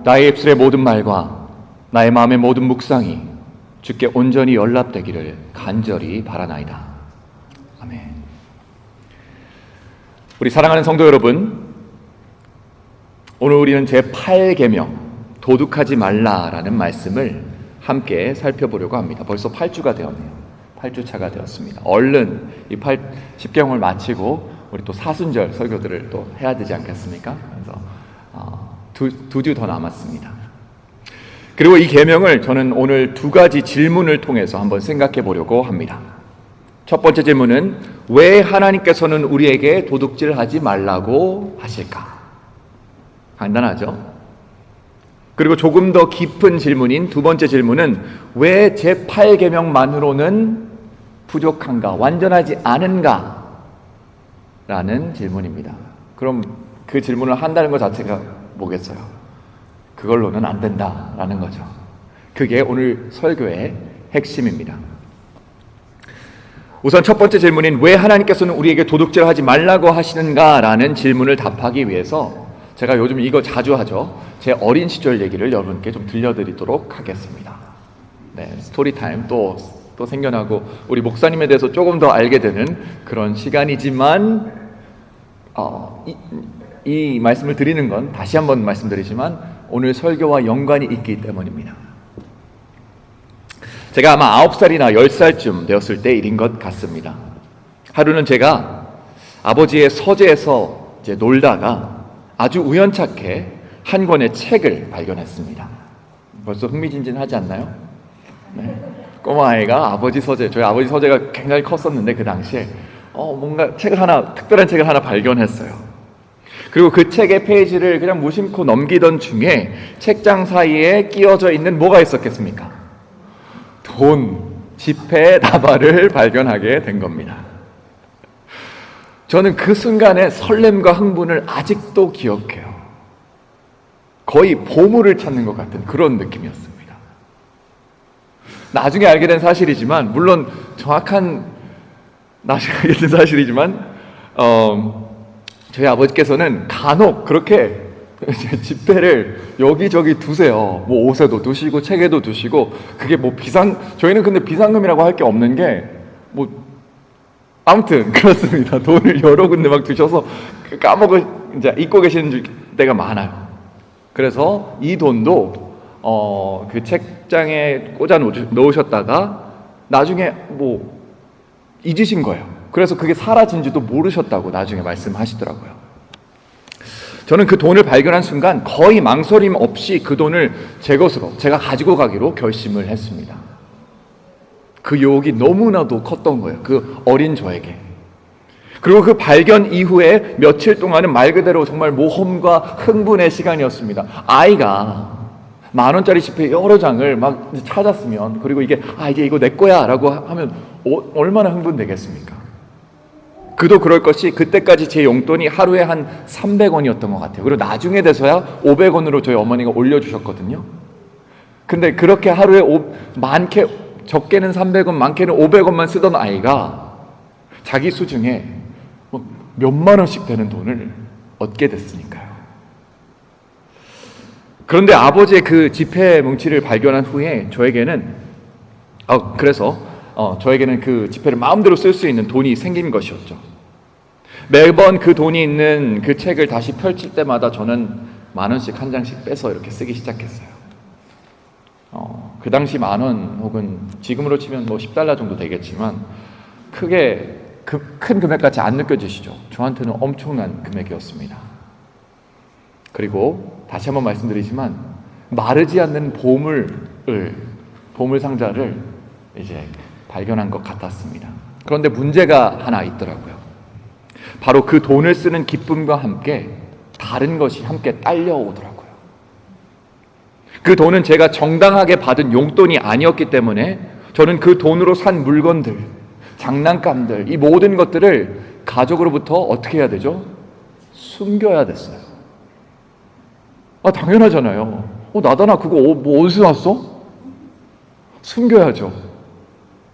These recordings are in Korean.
나의 입술의 모든 말과 나의 마음의 모든 묵상이 주께 온전히 연락되기를 간절히 바라나이다. 아멘. 우리 사랑하는 성도 여러분, 오늘 우리는 제8계명 도둑하지 말라라는 말씀을 함께 살펴보려고 합니다. 벌써 8주가 되었네요. 8주차가 되었습니다. 얼른 이 10계명을 마치고 우리 또 사순절 설교들을 또 해야 되지 않겠습니까? 그래서 두 주 더 남았습니다. 그리고 이 계명을 저는 오늘 두 가지 질문을 통해서 한번 생각해 보려고 합니다. 첫 번째 질문은 왜 하나님께서는 우리에게 도둑질하지 말라고 하실까? 간단하죠? 그리고 조금 더 깊은 질문인 두 번째 질문은 왜 제8계명만으로는 부족한가, 완전하지 않은가? 라는 질문입니다. 그럼 그 질문을 한다는 것 자체가 뭐겠어요? 그걸로는 안 된다라는 거죠. 그게 오늘 설교의 핵심입니다. 우선 첫 번째 질문인 왜 하나님께서는 우리에게 도둑질하지 말라고 하시는가? 라는 질문을 답하기 위해서 제가 요즘 이거 자주 하죠. 제 어린 시절 얘기를 여러분께 좀 들려드리도록 하겠습니다. 네, 스토리타임 또 생겨나고 우리 목사님에 대해서 조금 더 알게 되는 그런 시간이지만 이 말씀을 드리는 건 다시 한번 말씀드리지만 오늘 설교와 연관이 있기 때문입니다. 제가 아마 9살이나 10살쯤 되었을 때 일인 것 같습니다. 하루는 제가 아버지의 서재에서 이제 놀다가 아주 우연찮게 한 권의 책을 발견했습니다. 벌써 흥미진진하지 않나요? 네. 꼬마아이가 아버지 서재, 저희 아버지 서재가 굉장히 컸었는데 그 당시에 뭔가 특별한 책을 하나 발견했어요. 그리고 그 책의 페이지를 그냥 무심코 넘기던 중에 책장 사이에 끼워져 있는 뭐가 있었겠습니까? 돈, 지폐, 다발을 발견하게 된 겁니다. 저는 그 순간의 설렘과 흥분을 아직도 기억해요. 거의 보물을 찾는 것 같은 그런 느낌이었습니다. 나중에 알게 된 사실이지만, 물론 나중에 알게 된 사실이지만, 저희 아버지께서는 간혹 그렇게 지폐를 여기저기 두세요. 뭐 옷에도 두시고 책에도 두시고, 그게 뭐 저희는 근데 비상금이라고 할 게 없는 게 아무튼 그렇습니다. 돈을 여러 군데 막 두셔서 이제 잊고 계시는 때가 많아요. 그래서 이 돈도 그 책장에 꽂아 놓으셨다가 나중에 잊으신 거예요. 그래서 그게 사라진지도 모르셨다고 나중에 말씀하시더라고요. 저는 그 돈을 발견한 순간 거의 망설임 없이 그 돈을 제 것으로 제가 가지고 가기로 결심을 했습니다. 그 유혹이 너무나도 컸던 거예요. 그 어린 저에게. 그리고 그 발견 이후에 며칠 동안은 말 그대로 정말 모험과 흥분의 시간이었습니다. 아이가 10,000원짜리 지폐 여러 장을 막 찾았으면, 그리고 이게 이제 이거 내 거야 라고 하면 얼마나 흥분되겠습니까? 그도 그럴 것이 그때까지 제 용돈이 하루에 한 300원이었던 것 같아요. 그리고 나중에 돼서야 500원으로 저희 어머니가 올려주셨거든요. 근데 그렇게 하루에 적게는 300원, 많게는 500원만 쓰던 아이가 자기 수중에 몇만 원씩 되는 돈을 얻게 됐으니까요. 그런데 아버지의 그 지폐 뭉치를 발견한 후에 저에게는 그 지폐를 마음대로 쓸 수 있는 돈이 생긴 것이었죠. 매번 그 돈이 있는 그 책을 다시 펼칠 때마다 저는 10,000원씩 한 장씩 빼서 이렇게 쓰기 시작했어요. 그 당시 10,000원 혹은 지금으로 치면 $10 정도 되겠지만 크게 큰 금액 같이 안 느껴지시죠? 저한테는 엄청난 금액이었습니다. 그리고 다시 한번 말씀드리지만 마르지 않는 보물 상자를 이제 발견한 것 같았습니다. 그런데 문제가 하나 있더라고요. 바로 그 돈을 쓰는 기쁨과 함께 다른 것이 함께 딸려오더라고요. 그 돈은 제가 정당하게 받은 용돈이 아니었기 때문에 저는 그 돈으로 산 물건들, 장난감들, 이 모든 것들을 가족으로부터 어떻게 해야 되죠? 숨겨야 됐어요. 당연하잖아요. 나다나 그거 어디서 났어? 숨겨야죠.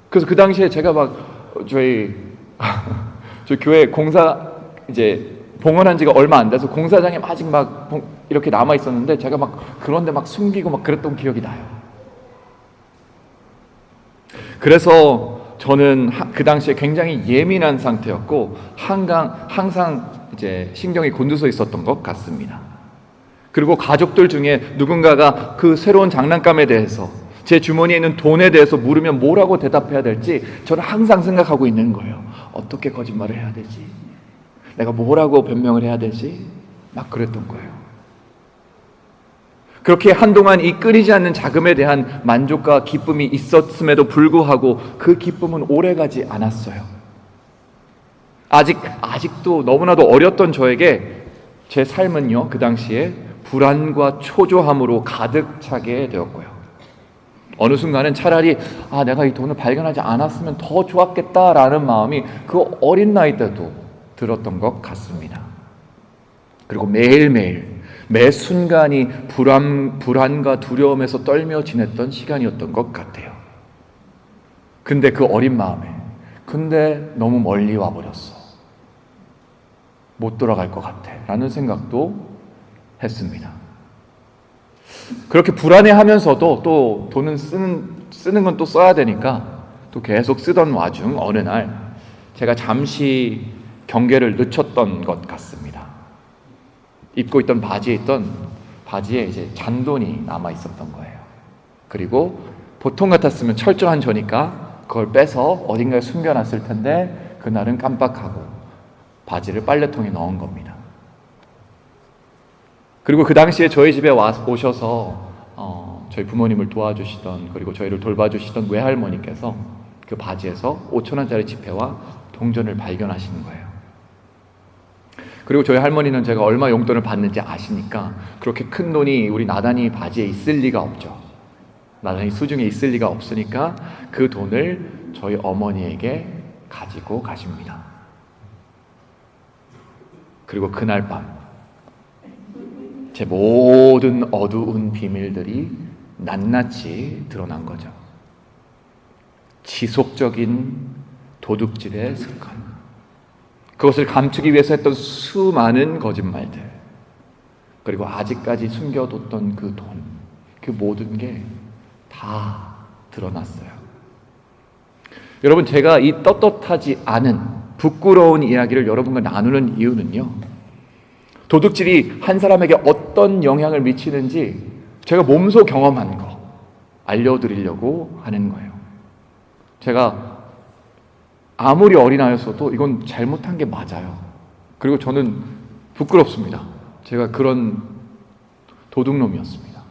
그래서 그 당시에 제가 저희 교회 공사 이제 봉헌한 지가 얼마 안 돼서 공사장에 아직 이렇게 남아 있었는데 제가 막 그런데 막 숨기고 막 그랬던 기억이 나요. 그래서 저는 그 당시에 굉장히 예민한 상태였고 항상 이제 신경이 곤두서 있었던 것 같습니다. 그리고 가족들 중에 누군가가 그 새로운 장난감에 대해서, 제 주머니에 있는 돈에 대해서 물으면 뭐라고 대답해야 될지 저는 항상 생각하고 있는 거예요. 어떻게 거짓말을 해야 되지? 내가 뭐라고 변명을 해야 되지? 막 그랬던 거예요. 그렇게 한동안 이 끊이지 않는 자금에 대한 만족과 기쁨이 있었음에도 불구하고 그 기쁨은 오래가지 않았어요. 아직도 너무나도 어렸던 저에게 제 삶은요, 그 당시에 불안과 초조함으로 가득 차게 되었고요. 어느 순간은 차라리 내가 이 돈을 발견하지 않았으면 더 좋았겠다라는 마음이 그 어린 나이 때도 들었던 것 같습니다. 그리고 매일매일 매 순간이 불안과 두려움에서 떨며 지냈던 시간이었던 것 같아요. 근데 그 어린 마음에 너무 멀리 와버렸어. 못 돌아갈 것 같아 라는 생각도 했습니다. 그렇게 불안해하면서도 또 돈은 쓰는 건 또 써야 되니까 또 계속 쓰던 와중 어느 날 제가 잠시 경계를 늦췄던 것 같습니다. 입고 있던 바지에 이제 잔돈이 남아 있었던 거예요. 그리고 보통 같았으면 철저한 저니까 그걸 빼서 어딘가에 숨겨놨을 텐데 그날은 깜빡하고 바지를 빨래통에 넣은 겁니다. 그리고 그 당시에 저희 집에 오셔서 저희 부모님을 도와주시던, 그리고 저희를 돌봐주시던 외할머니께서 그 바지에서 5,000원짜리 지폐와 동전을 발견하시는 거예요. 그리고 저희 할머니는 제가 얼마 용돈을 받는지 아시니까 그렇게 큰 돈이 우리 나단이 바지에 있을 리가 없죠. 나단이 수중에 있을 리가 없으니까 그 돈을 저희 어머니에게 가지고 가십니다. 그리고 그날 밤 제 모든 어두운 비밀들이 낱낱이 드러난 거죠. 지속적인 도둑질의 습관, 그것을 감추기 위해서 했던 수많은 거짓말들, 그리고 아직까지 숨겨뒀던 그 돈, 그 모든 게 다 드러났어요. 여러분, 제가 이 떳떳하지 않은 부끄러운 이야기를 여러분과 나누는 이유는요, 도둑질이 한 사람에게 어떤 영향을 미치는지 제가 몸소 경험한 거 알려드리려고 하는 거예요. 제가 아무리 어린아이였어도 이건 잘못한 게 맞아요. 그리고 저는 부끄럽습니다. 제가 그런 도둑놈이었습니다.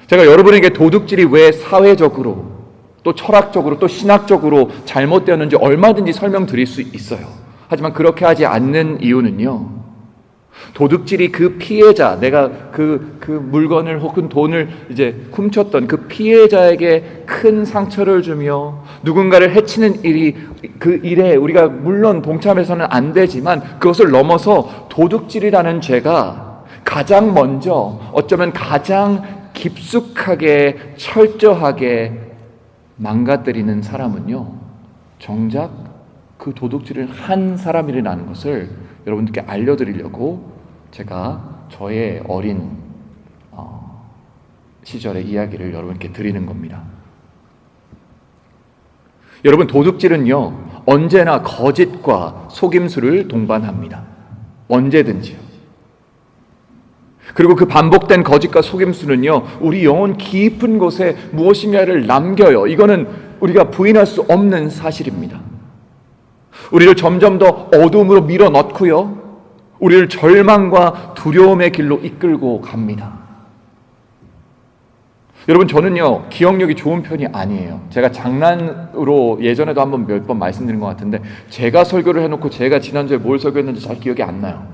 제가 여러분에게 도둑질이 왜 사회적으로 또 철학적으로 또 신학적으로 잘못되었는지 얼마든지 설명드릴 수 있어요. 하지만 그렇게 하지 않는 이유는요, 도둑질이 그 피해자, 내가 그 물건을 혹은 돈을 이제 훔쳤던 그 피해자에게 큰 상처를 주며 누군가를 해치는 그 일에 우리가 물론 동참해서는 안 되지만 그것을 넘어서 도둑질이라는 죄가 가장 먼저, 어쩌면 가장 깊숙하게 철저하게 망가뜨리는 사람은요, 정작 그 도둑질을 한 사람이라는 것을 여러분들께 알려드리려고 제가 저의 어린 시절의 이야기를 여러분께 드리는 겁니다. 여러분, 도둑질은요, 언제나 거짓과 속임수를 동반합니다. 언제든지요. 그리고 그 반복된 거짓과 속임수는요, 우리 영혼 깊은 곳에 무엇이냐를 남겨요. 이거는 우리가 부인할 수 없는 사실입니다. 우리를 점점 더 어둠으로 밀어넣고요, 우리를 절망과 두려움의 길로 이끌고 갑니다. 여러분, 저는요, 기억력이 좋은 편이 아니에요. 제가 장난으로 예전에도 한번 몇 번 말씀드린 것 같은데, 제가 설교를 해놓고 제가 지난주에 뭘 설교했는지 잘 기억이 안 나요.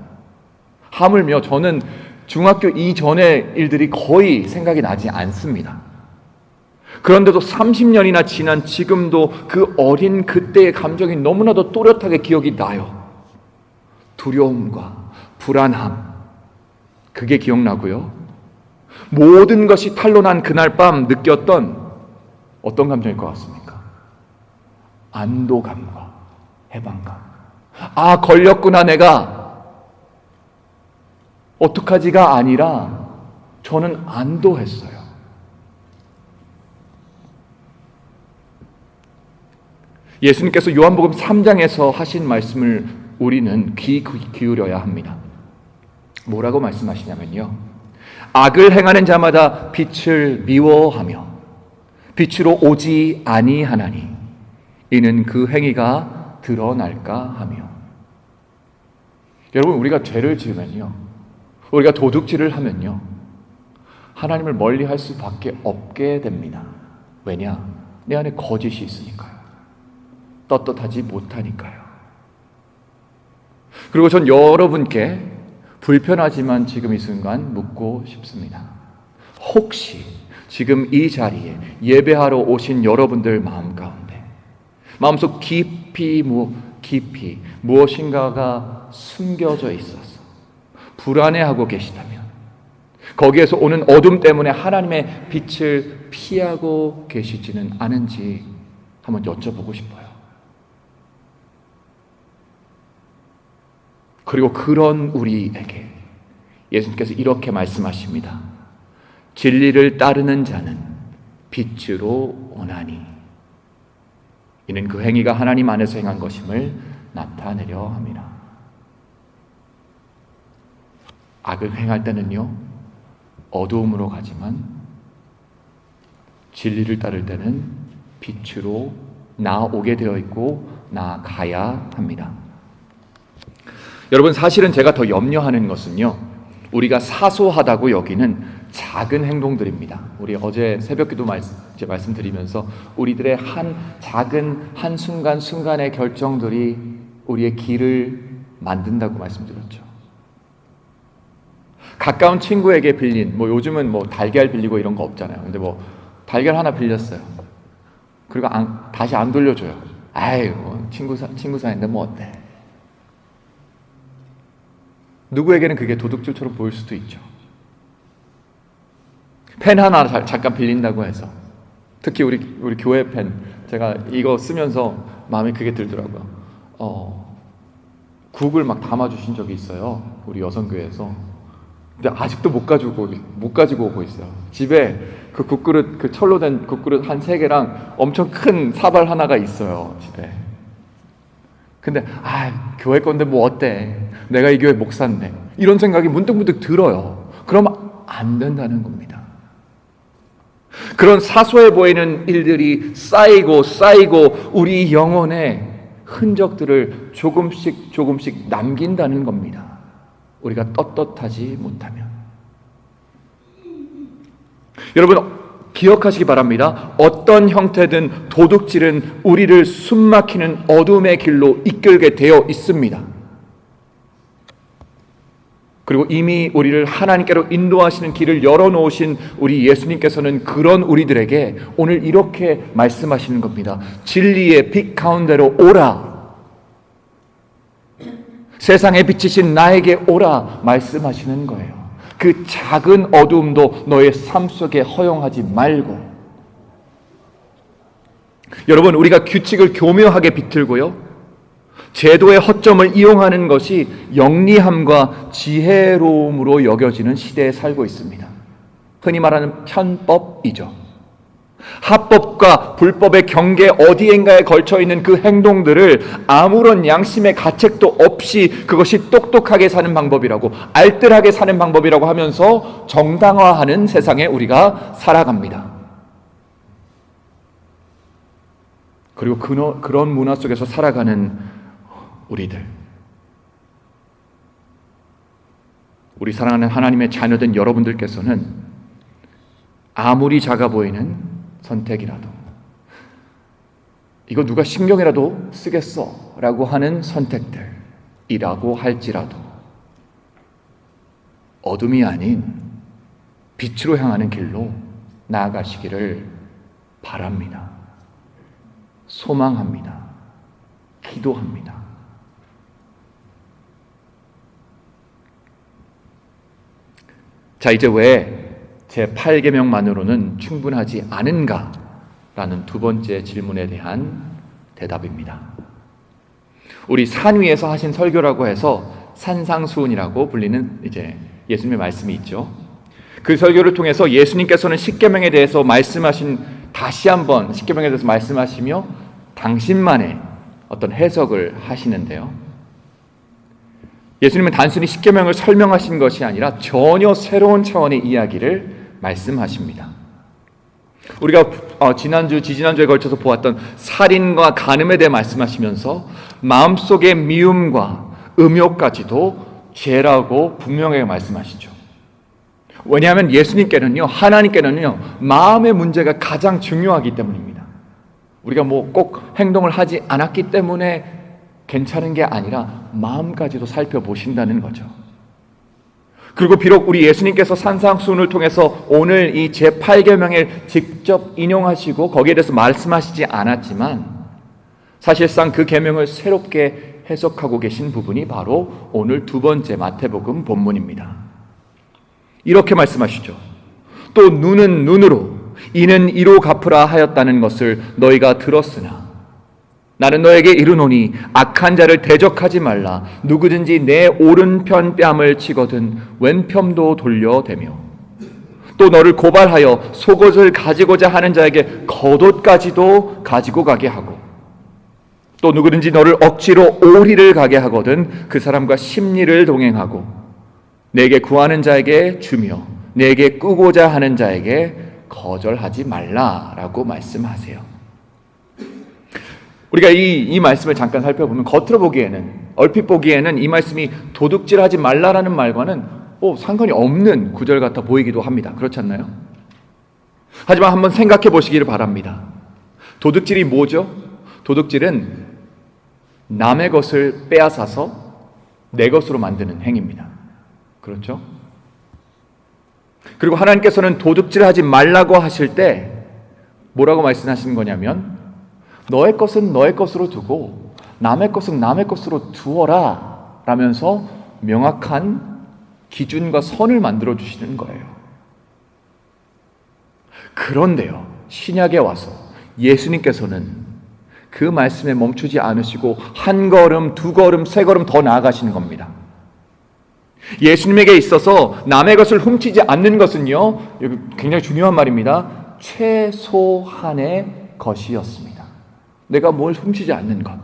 하물며 저는 중학교 이전의 일들이 거의 생각이 나지 않습니다. 그런데도 30년이나 지난 지금도 그 어린 그때의 감정이 너무나도 또렷하게 기억이 나요. 두려움과 불안함, 그게 기억나고요. 모든 것이 탄로난 그날 밤 느꼈던 어떤 감정일 것 같습니까? 안도감과 해방감. 걸렸구나 내가. 어떡하지가 아니라 저는 안도했어요. 예수님께서 요한복음 3장에서 하신 말씀을 우리는 귀 기울여야 합니다. 뭐라고 말씀하시냐면요, 악을 행하는 자마다 빛을 미워하며 빛으로 오지 아니하나니 이는 그 행위가 드러날까 하며. 여러분, 우리가 죄를 지으면요, 우리가 도둑질을 하면요, 하나님을 멀리할 수밖에 없게 됩니다. 왜냐? 내 안에 거짓이 있으니까요. 떳떳하지 못하니까요. 그리고 전 여러분께 불편하지만 지금 이 순간 묻고 싶습니다. 혹시 지금 이 자리에 예배하러 오신 여러분들 마음 가운데 마음속 깊이 무엇인가가 숨겨져 있어서 불안해하고 계시다면, 거기에서 오는 어둠 때문에 하나님의 빛을 피하고 계시지는 않은지 한번 여쭤보고 싶어요. 그리고 그런 우리에게 예수님께서 이렇게 말씀하십니다. 진리를 따르는 자는 빛으로 오나니 이는 그 행위가 하나님 안에서 행한 것임을 나타내려 합니다. 악을 행할 때는요, 어두움으로 가지만 진리를 따를 때는 빛으로 나아오게 되어 있고 나아가야 합니다. 여러분, 사실은 제가 더 염려하는 것은요, 우리가 사소하다고 여기는 작은 행동들입니다. 우리 어제 새벽기도 말씀드리면서 우리들의 한 작은 한순간의 결정들이 우리의 길을 만든다고 말씀드렸죠. 가까운 친구에게 빌린, 요즘은 달걀 빌리고 이런 거 없잖아요. 근데 달걀 하나 빌렸어요. 그리고 다시 안 돌려줘요. 아유, 친구 사이인데 어때? 누구에게는 그게 도둑질처럼 보일 수도 있죠. 펜 하나 잠깐 빌린다고 해서, 특히 우리 교회 펜, 제가 이거 쓰면서 마음에 그게 들더라고요. 국을 막 담아주신 적이 있어요, 우리 여성교회에서. 근데 아직도 못 가지고 오고 있어요. 집에 그 국그릇, 그 철로 된 국그릇 한 3개랑 엄청 큰 사발 하나가 있어요, 집에. 근데 교회 건데 어때? 내가 이 교회 목사인데. 이런 생각이 문득문득 들어요. 그러면 안 된다는 겁니다. 그런 사소해 보이는 일들이 쌓이고 우리 영혼의 흔적들을 조금씩 남긴다는 겁니다. 우리가 떳떳하지 못하면. 여러분, 기억하시기 바랍니다. 어떤 형태든 도둑질은 우리를 숨막히는 어둠의 길로 이끌게 되어 있습니다. 그리고 이미 우리를 하나님께로 인도하시는 길을 열어놓으신 우리 예수님께서는 그런 우리들에게 오늘 이렇게 말씀하시는 겁니다. 진리의 빛 가운데로 오라. 세상에 비치신 나에게 오라 말씀하시는 거예요. 그 작은 어두움도 너의 삶 속에 허용하지 말고. 여러분, 우리가 규칙을 교묘하게 비틀고요, 제도의 허점을 이용하는 것이 영리함과 지혜로움으로 여겨지는 시대에 살고 있습니다. 흔히 말하는 편법이죠. 합법과 불법의 경계 어디엔가에 걸쳐 있는 그 행동들을 아무런 양심의 가책도 없이 그것이 똑똑하게 사는 방법이라고, 알뜰하게 사는 방법이라고 하면서 정당화하는 세상에 우리가 살아갑니다. 그리고 그런 문화 속에서 살아가는 우리들, 우리 사랑하는 하나님의 자녀된 여러분들께서는 아무리 작아 보이는 선택이라도, 이거 누가 신경이라도 쓰겠어 라고 하는 선택들이라고 할지라도 어둠이 아닌 빛으로 향하는 길로 나아가시기를 바랍니다. 소망합니다. 기도합니다. 자, 이제 왜 제8계명만으로는 충분하지 않은가? 라는 두 번째 질문에 대한 대답입니다. 우리 산 위에서 하신 설교라고 해서 산상수훈이라고 불리는 이제 예수님의 말씀이 있죠. 그 설교를 통해서 예수님께서는 십계명에 대해서 다시 한번 십계명에 대해서 말씀하시며 당신만의 어떤 해석을 하시는데요. 예수님은 단순히 십계명을 설명하신 것이 아니라 전혀 새로운 차원의 이야기를 말씀하십니다. 우리가 지지난주에 걸쳐서 보았던 살인과 간음에 대해 말씀하시면서 마음속의 미움과 음욕까지도 죄라고 분명하게 말씀하시죠. 왜냐하면 하나님께는요 마음의 문제가 가장 중요하기 때문입니다. 우리가 꼭 행동을 하지 않았기 때문에 괜찮은 게 아니라 마음까지도 살펴보신다는 거죠. 그리고 비록 우리 예수님께서 산상수훈을 통해서 오늘 이 제8계명을 직접 인용하시고 거기에 대해서 말씀하시지 않았지만 사실상 그 계명을 새롭게 해석하고 계신 부분이 바로 오늘 두 번째 마태복음 본문입니다. 이렇게 말씀하시죠. 또 눈은 눈으로 이는 이로 갚으라 하였다는 것을 너희가 들었으나 나는 너에게 이르노니 악한 자를 대적하지 말라. 누구든지 내 오른편 뺨을 치거든 왼편도 돌려대며 또 너를 고발하여 속옷을 가지고자 하는 자에게 겉옷까지도 가지고 가게 하고 또 누구든지 너를 억지로 오리를 가게 하거든 그 사람과 심리를 동행하고 내게 구하는 자에게 주며 내게 꾸고자 하는 자에게 거절하지 말라라고 말씀하세요. 우리가 이 말씀을 잠깐 살펴보면 겉으로 보기에는 얼핏 보기에는 이 말씀이 도둑질하지 말라라는 말과는 상관이 없는 구절 같아 보이기도 합니다. 그렇지 않나요? 하지만 한번 생각해 보시기를 바랍니다. 도둑질이 뭐죠? 도둑질은 남의 것을 빼앗아서 내 것으로 만드는 행위입니다. 그렇죠? 그리고 하나님께서는 도둑질하지 말라고 하실 때 뭐라고 말씀하시는 거냐면 너의 것은 너의 것으로 두고 남의 것은 남의 것으로 두어라 라면서 명확한 기준과 선을 만들어 주시는 거예요. 그런데요, 신약에 와서 예수님께서는 그 말씀에 멈추지 않으시고 한 걸음, 두 걸음, 세 걸음 더 나아가시는 겁니다. 예수님에게 있어서 남의 것을 훔치지 않는 것은요, 굉장히 중요한 말입니다. 최소한의 것이었습니다. 내가 뭘 훔치지 않는 것.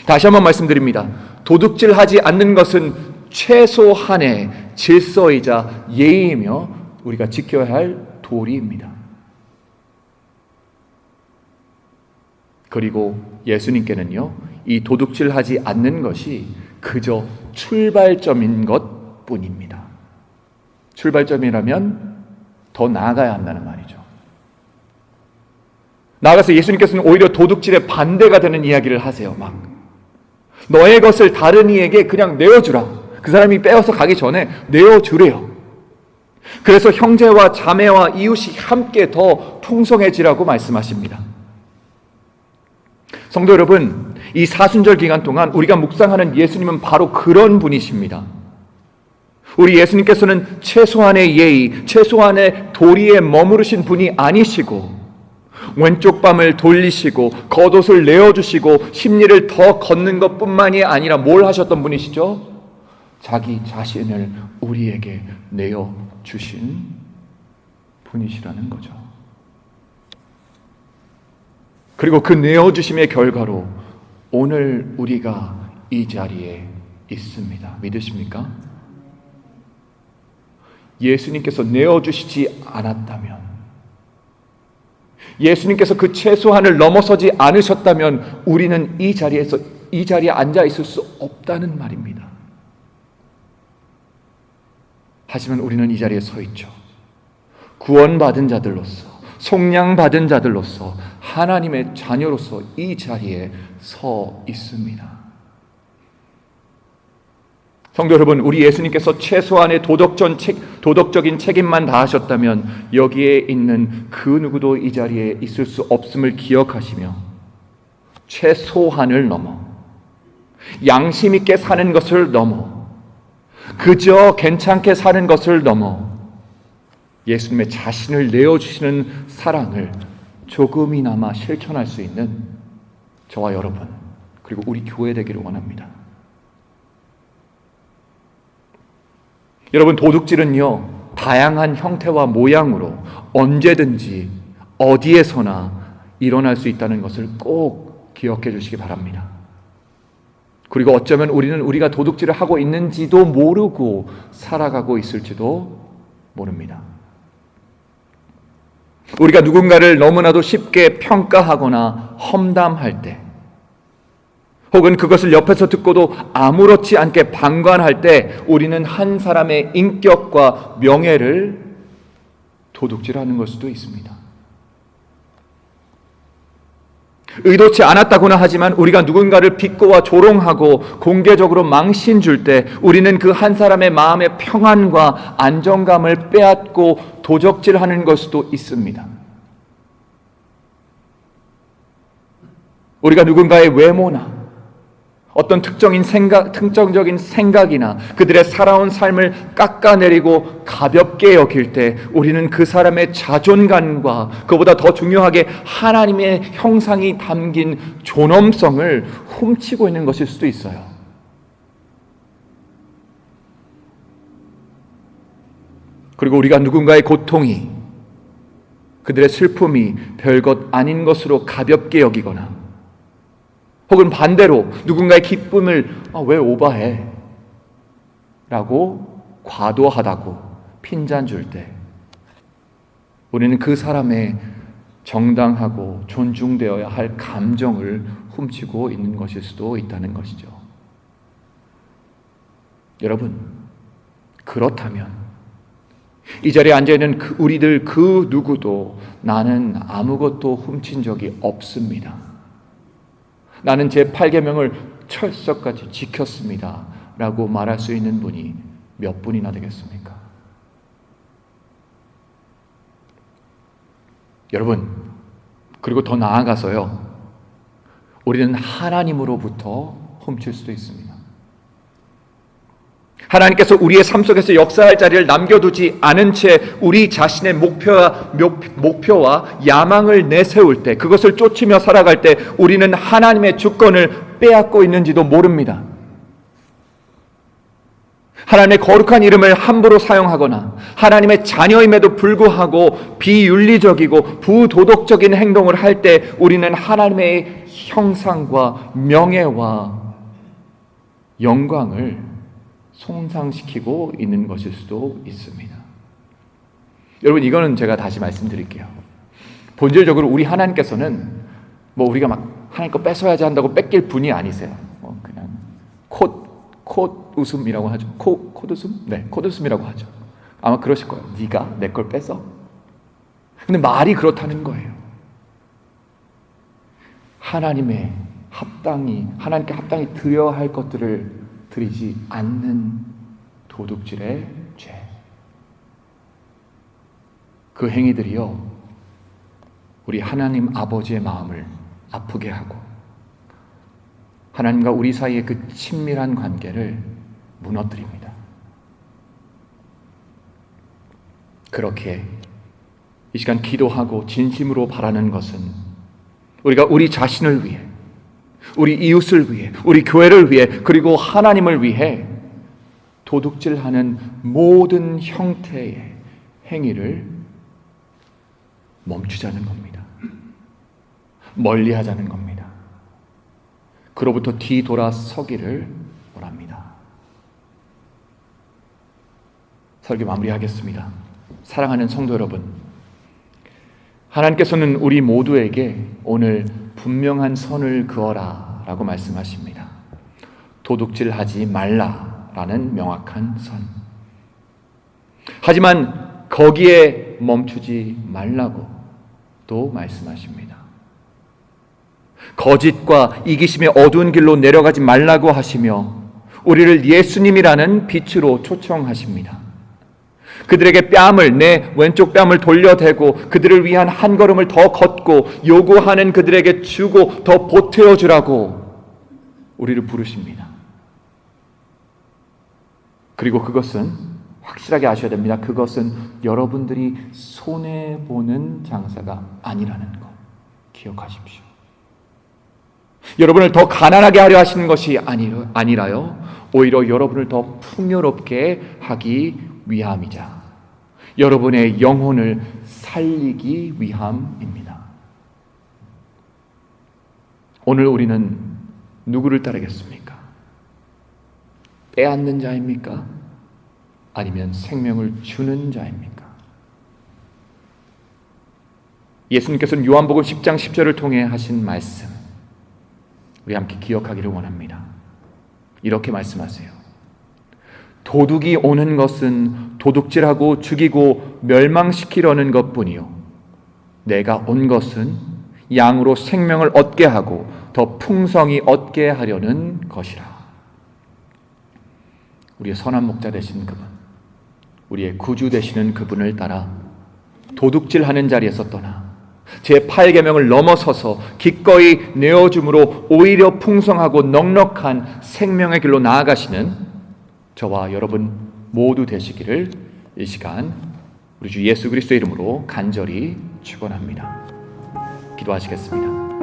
다시 한번 말씀드립니다. 도둑질하지 않는 것은 최소한의 질서이자 예의이며 우리가 지켜야 할 도리입니다. 그리고 예수님께는요, 이 도둑질하지 않는 것이 그저 출발점인 것 뿐입니다. 출발점이라면 더 나아가야 한다는 말이죠. 나아가서 예수님께서는 오히려 도둑질에 반대가 되는 이야기를 하세요. 너의 것을 다른 이에게 그냥 내어주라. 그 사람이 빼앗아 가기 전에 내어주래요. 그래서 형제와 자매와 이웃이 함께 더 풍성해지라고 말씀하십니다. 성도 여러분, 이 사순절 기간 동안 우리가 묵상하는 예수님은 바로 그런 분이십니다. 우리 예수님께서는 최소한의 예의, 최소한의 도리에 머무르신 분이 아니시고 왼쪽 뺨을 돌리시고 겉옷을 내어주시고 심리를 더 걷는 것뿐만이 아니라 뭘 하셨던 분이시죠? 자기 자신을 우리에게 내어주신 분이시라는 거죠. 그리고 그 내어주심의 결과로 오늘 우리가 이 자리에 있습니다. 믿으십니까? 예수님께서 내어주시지 않았다면, 예수님께서 그 최소한을 넘어서지 않으셨다면 우리는 이 자리에 앉아 있을 수 없다는 말입니다. 하지만 우리는 이 자리에 서 있죠. 구원받은 자들로서, 속량받은 자들로서, 하나님의 자녀로서 이 자리에 서 있습니다. 성도 여러분, 우리 예수님께서 최소한의 도덕적인 책임만 다하셨다면 여기에 있는 그 누구도 이 자리에 있을 수 없음을 기억하시며 최소한을 넘어 양심 있게 사는 것을 넘어 그저 괜찮게 사는 것을 넘어 예수님의 자신을 내어주시는 사랑을 조금이나마 실천할 수 있는 저와 여러분, 그리고 우리 교회 되기를 원합니다. 여러분, 도둑질은요, 다양한 형태와 모양으로 언제든지 어디에서나 일어날 수 있다는 것을 꼭 기억해 주시기 바랍니다. 그리고 어쩌면 우리는 우리가 도둑질을 하고 있는지도 모르고 살아가고 있을지도 모릅니다. 우리가 누군가를 너무나도 쉽게 평가하거나 험담할 때, 혹은 그것을 옆에서 듣고도 아무렇지 않게 방관할 때 우리는 한 사람의 인격과 명예를 도둑질하는 걸 수도 있습니다. 의도치 않았다고나 하지만 우리가 누군가를 비꼬아 조롱하고 공개적으로 망신 줄 때 우리는 그 한 사람의 마음의 평안과 안정감을 빼앗고 도적질하는 걸 수도 있습니다. 우리가 누군가의 외모나 어떤 특정적인 생각이나 그들의 살아온 삶을 깎아내리고 가볍게 여길 때 우리는 그 사람의 자존감과 그보다 더 중요하게 하나님의 형상이 담긴 존엄성을 훔치고 있는 것일 수도 있어요. 그리고 우리가 누군가의 고통이, 그들의 슬픔이 별것 아닌 것으로 가볍게 여기거나, 혹은 반대로 누군가의 기쁨을 왜 오바해? 라고 과도하다고 핀잔 줄 때 우리는 그 사람의 정당하고 존중되어야 할 감정을 훔치고 있는 것일 수도 있다는 것이죠. 여러분, 그렇다면 이 자리에 앉아있는 우리들 그 누구도 나는 아무것도 훔친 적이 없습니다, 나는 제 8계명을 철석같이 지켰습니다 라고 말할 수 있는 분이 몇 분이나 되겠습니까? 여러분, 그리고 더 나아가서요, 우리는 하나님으로부터 훔칠 수도 있습니다. 하나님께서 우리의 삶 속에서 역사할 자리를 남겨두지 않은 채 우리 자신의 목표와 야망을 내세울 때, 그것을 쫓으며 살아갈 때 우리는 하나님의 주권을 빼앗고 있는지도 모릅니다. 하나님의 거룩한 이름을 함부로 사용하거나 하나님의 자녀임에도 불구하고 비윤리적이고 부도덕적인 행동을 할 때 우리는 하나님의 형상과 명예와 영광을 손상시키고 있는 것일 수도 있습니다. 여러분, 이거는 제가 다시 말씀드릴게요. 본질적으로 우리 하나님께서는 우리가 막 하나님 거 뺏어야지 한다고 뺏길 분이 아니세요. 그냥 콧웃음이라고 하죠. 콧웃음? 네, 콧웃음이라고 하죠. 아마 그러실 거예요. 네가 내 걸 뺏어? 근데 말이 그렇다는 거예요. 하나님께 합당히 드려야 할 것들을 드리지 않는 도둑질의 죄. 그 행위들이요, 우리 하나님 아버지의 마음을 아프게 하고 하나님과 우리 사이의 그 친밀한 관계를 무너뜨립니다. 그렇게 이 시간 기도하고 진심으로 바라는 것은 우리가 우리 자신을 위해, 우리 이웃을 위해, 우리 교회를 위해, 그리고 하나님을 위해 도둑질하는 모든 형태의 행위를 멈추자는 겁니다. 멀리하자는 겁니다. 그로부터 뒤돌아서기를 원합니다. 설교 마무리하겠습니다. 사랑하는 성도 여러분, 하나님께서는 우리 모두에게 오늘 분명한 선을 그어라 라고 말씀하십니다. 도둑질하지 말라라는 명확한 선. 하지만 거기에 멈추지 말라고 또 말씀하십니다. 거짓과 이기심의 어두운 길로 내려가지 말라고 하시며 우리를 예수님이라는 빛으로 초청하십니다. 그들에게 내 왼쪽 뺨을 돌려대고 그들을 위한 한 걸음을 더 걷고 요구하는 그들에게 주고 더 보태어 주라고 우리를 부르십니다. 그리고 그것은 확실하게 아셔야 됩니다. 그것은 여러분들이 손해보는 장사가 아니라는 것 기억하십시오. 여러분을 더 가난하게 하려 하시는 것이 아니라요, 오히려 여러분을 더 풍요롭게 하기 위함이자 여러분의 영혼을 살리기 위함입니다. 오늘 우리는 누구를 따르겠습니까? 빼앗는 자입니까? 아니면 생명을 주는 자입니까? 예수님께서는 요한복음 10장 10절을 통해 하신 말씀, 우리 함께 기억하기를 원합니다. 이렇게 말씀하세요. 도둑이 오는 것은 도둑질하고 죽이고 멸망시키려는 것뿐이요, 내가 온 것은 양으로 생명을 얻게 하고 더 풍성히 얻게 하려는 것이라. 우리의 선한 목자 되신 그분, 우리의 구주 되시는 그분을 따라 도둑질하는 자리에서 떠나 제8계명을 넘어서서 기꺼이 내어줌으로 오히려 풍성하고 넉넉한 생명의 길로 나아가시는 저와 여러분 모두 되시기를 이 시간 우리 주 예수 그리스도의 이름으로 간절히 축원합니다. 기도하시겠습니다.